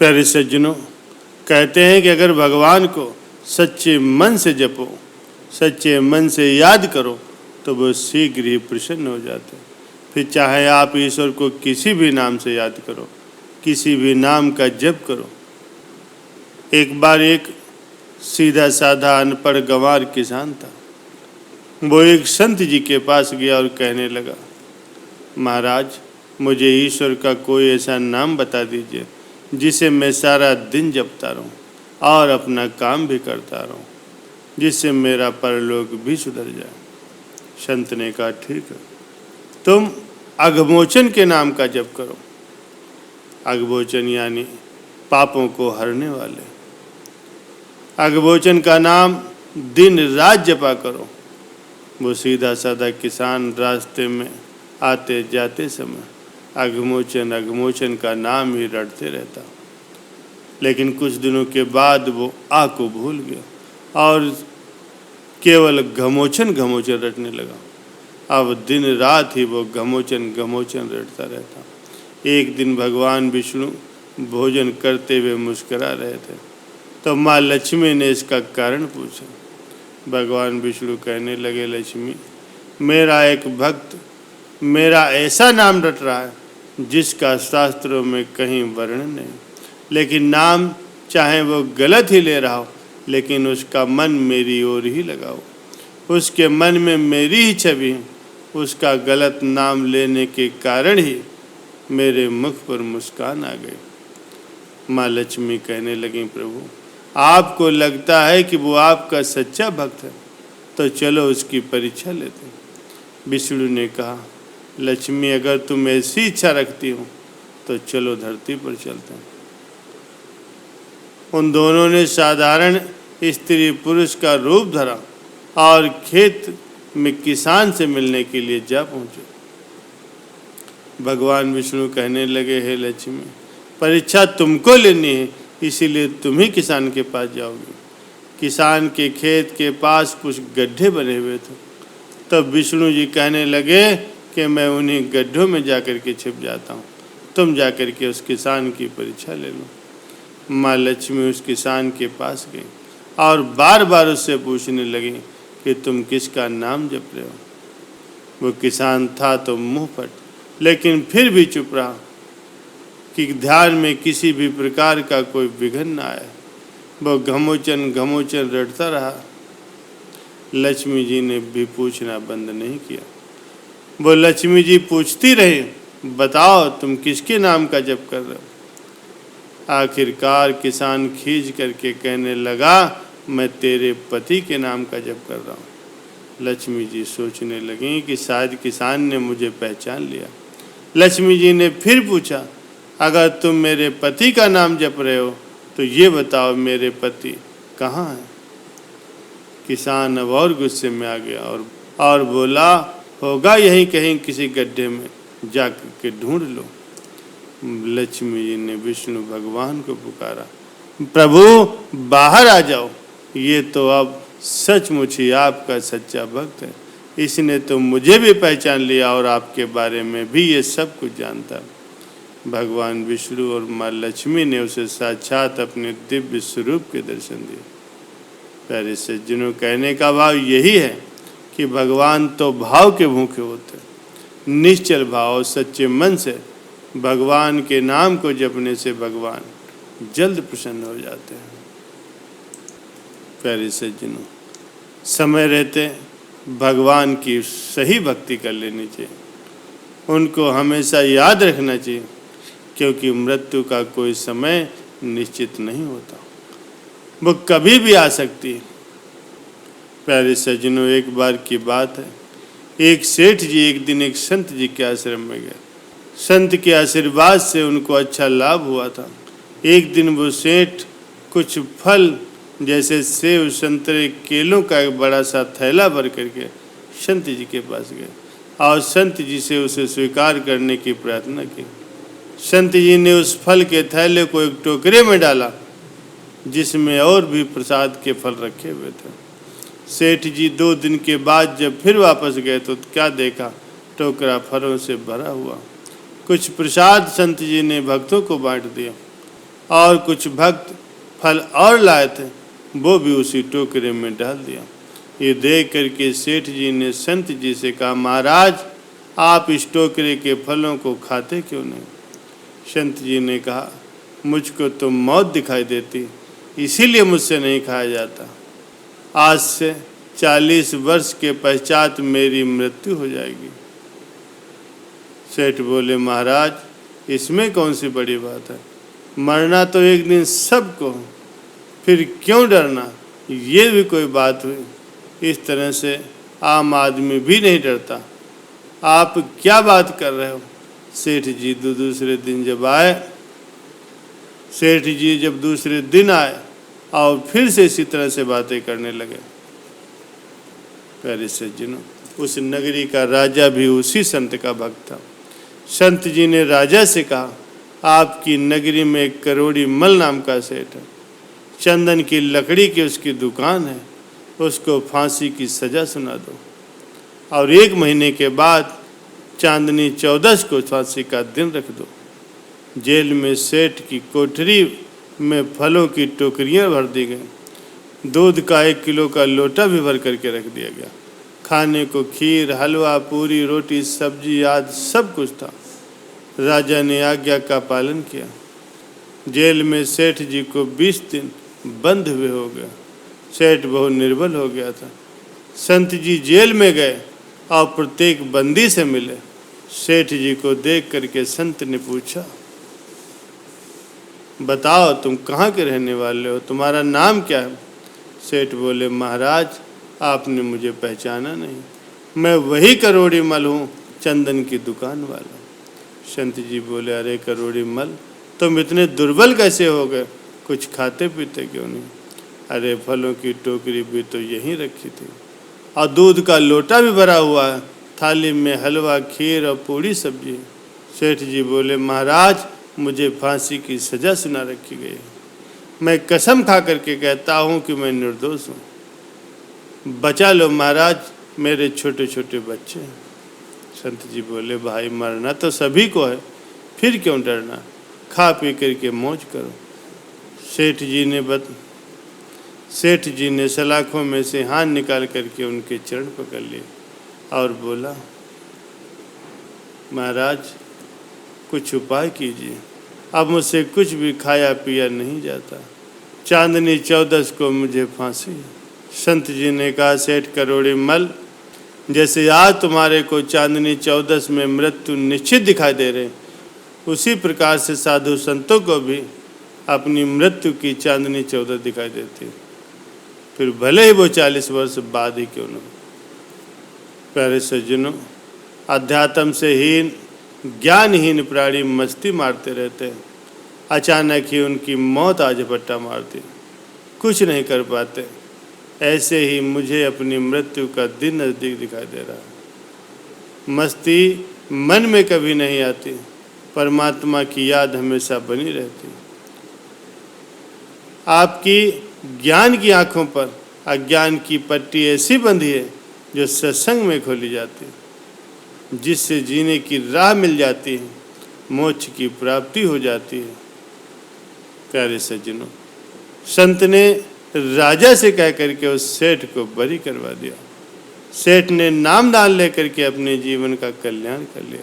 प्यारे सज्जनों, कहते हैं कि अगर भगवान को सच्चे मन से जपो, सच्चे मन से याद करो तो वो शीघ्र ही प्रसन्न हो जाते हैं। फिर चाहे आप ईश्वर को किसी भी नाम से याद करो, किसी भी नाम का जप करो। एक बार एक सीधा साधा अनपढ़ गंवार किसान था। वो एक संत जी के पास गया और कहने लगा, महाराज, मुझे ईश्वर का कोई ऐसा नाम बता दीजिए जिसे मैं सारा दिन जपता रहूं और अपना काम भी करता रहूं, जिससे मेरा परलोक भी सुधर जाए। संत ने कहा, ठीक है, तुम अघमोचन के नाम का जप करो। अघमोचन यानी पापों को हरने वाले। अघमोचन का नाम दिन रात जपा करो। वो सीधा साधा किसान रास्ते में आते जाते समय अघमोचन अघमोचन का नाम ही रटते रहता। लेकिन कुछ दिनों के बाद वो आ को भूल गया और केवल घमोचन घमोचन रटने लगा। अब दिन रात ही वो घमोचन घमोचन रटता रहता। एक दिन भगवान विष्णु भोजन करते हुए मुस्कुरा रहे थे, तो माँ लक्ष्मी ने इसका कारण पूछा। भगवान विष्णु कहने लगे, लक्ष्मी, मेरा एक भक्त मेरा ऐसा नाम रट रहा है जिसका शास्त्रों में कहीं वर्णन नहीं, लेकिन नाम चाहे वो गलत ही ले रहा हो, लेकिन उसका मन मेरी ओर ही लगा हो, उसके मन में मेरी ही छवि है। उसका गलत नाम लेने के कारण ही मेरे मुख पर मुस्कान आ गई। माँ लक्ष्मी कहने लगी, प्रभु, आपको लगता है कि वो आपका सच्चा भक्त है, तो चलो उसकी परीक्षा लेते हैं। विष्णु ने कहा, लक्ष्मी, अगर तुम ऐसी इच्छा रखती हो तो चलो धरती पर चलते हैं। उन दोनों ने साधारण स्त्री पुरुष का रूप धरा और खेत में किसान से मिलने के लिए जा पहुंचे। भगवान विष्णु कहने लगे, हे लक्ष्मी, परीक्षा तुमको लेनी है, इसीलिए तुम ही किसान के पास जाओगे। किसान के खेत के पास कुछ गड्ढे बने हुए थे। तब विष्णु जी कहने लगे कि मैं उन्हीं गड्ढों में जाकर के छिप जाता हूँ, तुम जाकर के उस किसान की परीक्षा ले लो। माँ लक्ष्मी उस किसान के पास गई और बार बार उससे पूछने लगी कि तुम किसका नाम जप रहे हो। वो किसान था तो मुंह फट, लेकिन फिर भी चुप रहा कि ध्यान में किसी भी प्रकार का कोई विघ्न न आए। वो घमोचन घमोचन रटता रहा। लक्ष्मी जी ने भी पूछना बंद नहीं किया। वो लक्ष्मी जी पूछती रही, बताओ तुम किसके नाम का जप कर रहे हो। आखिरकार किसान खींच करके कहने लगा, मैं तेरे पति के नाम का जप कर रहा हूँ। लक्ष्मी जी सोचने लगी कि शायद किसान ने मुझे पहचान लिया। लक्ष्मी जी ने फिर पूछा, अगर तुम मेरे पति का नाम जप रहे हो तो ये बताओ मेरे पति कहाँ हैं। किसान अब और गुस्से में आ गया और बोला, होगा यहीं कहीं किसी गड्ढे में, जाकर के ढूंढ लो। लक्ष्मी जी ने विष्णु भगवान को पुकारा, प्रभु बाहर आ जाओ, ये तो अब सचमुच ही आपका सच्चा भक्त है। इसने तो मुझे भी पहचान लिया और आपके बारे में भी ये सब कुछ जानता। भगवान विष्णु और माँ लक्ष्मी ने उसे साक्षात अपने दिव्य स्वरूप के दर्शन दिए। प्यारे सज्जनों, कहने का भाव यही है कि भगवान तो भाव के भूखे होते। निश्चल भाव सच्चे मन से भगवान के नाम को जपने से भगवान जल्द प्रसन्न हो जाते हैं। प्यारे सज्जनों, समय रहते भगवान की सही भक्ति कर लेनी चाहिए। उनको हमेशा याद रखना चाहिए, क्योंकि मृत्यु का कोई समय निश्चित नहीं होता, वो कभी भी आ सकती है। प्यारे सज्जनों, एक बार की बात है, एक सेठ जी एक दिन एक संत जी के आश्रम में गए। संत के आशीर्वाद से उनको अच्छा लाभ हुआ था। एक दिन वो सेठ कुछ फल जैसे सेब, संतरे, केलों का एक बड़ा सा थैला भर करके संत जी के पास गए और संत जी से उसे स्वीकार करने की प्रार्थना की। संत जी ने उस फल के थैले को एक टोकरे में डाला जिसमें और भी प्रसाद के फल रखे हुए थे। सेठ जी 2 दिन के बाद जब फिर वापस गए तो क्या देखा, टोकरा फलों से भरा हुआ। कुछ प्रसाद संत जी ने भक्तों को बांट दिया। और कुछ भक्त फल और लाए थे, वो भी उसी टोकरे में डाल दिया। ये देख करके सेठ जी ने संत जी से कहा, महाराज आप इस टोकरे के फलों को खाते क्यों नहीं? संत जी ने कहा, मुझको तो मौत दिखाई देती, इसीलिए मुझसे नहीं खाया जाता। आज से 40 वर्ष के पश्चात मेरी मृत्यु हो जाएगी। सेठ बोले, महाराज इसमें कौन सी बड़ी बात है, मरना तो एक दिन सबको, फिर क्यों डरना, ये भी कोई बात हुई। इस तरह से आम आदमी भी नहीं डरता। आप क्या बात कर रहे हो? सेठ जी दूसरे दिन जब आए, सेठ जी जब दूसरे दिन आए और फिर से इसी तरह से बातें करने लगे। प्यारे सज्जनों, उस नगरी का राजा भी उसी संत का भक्त था। संत जी ने राजा से कहा, आपकी नगरी में एक करोड़ी मल नाम का सेठ है, चंदन की लकड़ी की उसकी दुकान है, उसको फांसी की सज़ा सुना दो और 1 महीने के बाद चांदनी 14 को फांसी का दिन रख दो। जेल में सेठ की कोठरी में फलों की टोकरियां भर दी गई, दूध का 1 किलो का लोटा भी भर करके रख दिया गया। खाने को खीर, हलवा, पूरी, रोटी, सब्जी आदि सब कुछ था। राजा ने आज्ञा का पालन किया। जेल में सेठ जी को 20 दिन बंद हुए हो गया। सेठ बहुत निर्बल हो गया था। संत जी जेल में गए और प्रत्येक बंदी से मिले। सेठ जी को देख करके संत ने पूछा, बताओ तुम कहाँ के रहने वाले हो, तुम्हारा नाम क्या है? सेठ बोले, महाराज आपने मुझे पहचाना नहीं, मैं वही करोड़ी मल हूँ, चंदन की दुकान वाला। संत जी बोले, अरे करोड़ी मल, तुम इतने दुर्बल कैसे हो गए, कुछ खाते पीते क्यों नहीं? अरे फलों की टोकरी भी तो यहीं रखी थी और दूध का लोटा भी भरा हुआ है, थाली में हलवा, खीर और पूरी सब्जी। सेठ जी बोले, महाराज मुझे फांसी की सज़ा सुना रखी गई है, मैं कसम खा करके कहता हूँ कि मैं निर्दोष हूँ, बचा लो महाराज, मेरे छोटे छोटे बच्चे हैं। संत जी बोले, भाई मरना तो सभी को है, फिर क्यों डरना, खा पी करके मौज करो। सेठ जी ने सलाखों में से हाथ निकाल करके उनके चरण पकड़ लिए और बोला, महाराज कुछ उपाय कीजिए, अब मुझसे कुछ भी खाया पिया नहीं जाता, चांदनी 14 को मुझे फांसी है। संत जी ने कहा, सेठ करोड़ी मल, जैसे आज तुम्हारे को चांदनी 14 में मृत्यु निश्चित दिखाई दे रहे, उसी प्रकार से साधु संतों को भी अपनी मृत्यु की चांदनी 14 दिखाई देती, फिर भले ही वो 40 वर्ष बाद ही क्यों न हो। प्यारे सज्जनों, अध्यात्म से हीन ज्ञानहीन प्राणी मस्ती मारते रहते हैं, अचानक ही उनकी मौत आ झपट्टा मारती, कुछ नहीं कर पाते। ऐसे ही मुझे अपनी मृत्यु का दिन नज़दीक दिखाई दे रहा है। मस्ती मन में कभी नहीं आती, परमात्मा की याद हमेशा बनी रहती। आपकी ज्ञान की आँखों पर अज्ञान की पट्टी ऐसी बंधी है जो सत्संग में खोली जाती है, जिससे जीने की राह मिल जाती है, मोक्ष की प्राप्ति हो जाती है। प्यारे सज्जनों, संत ने राजा से कह करके उस सेठ को बरी करवा दिया। सेठ ने नाम दान लेकर के अपने जीवन का कल्याण कर लिया।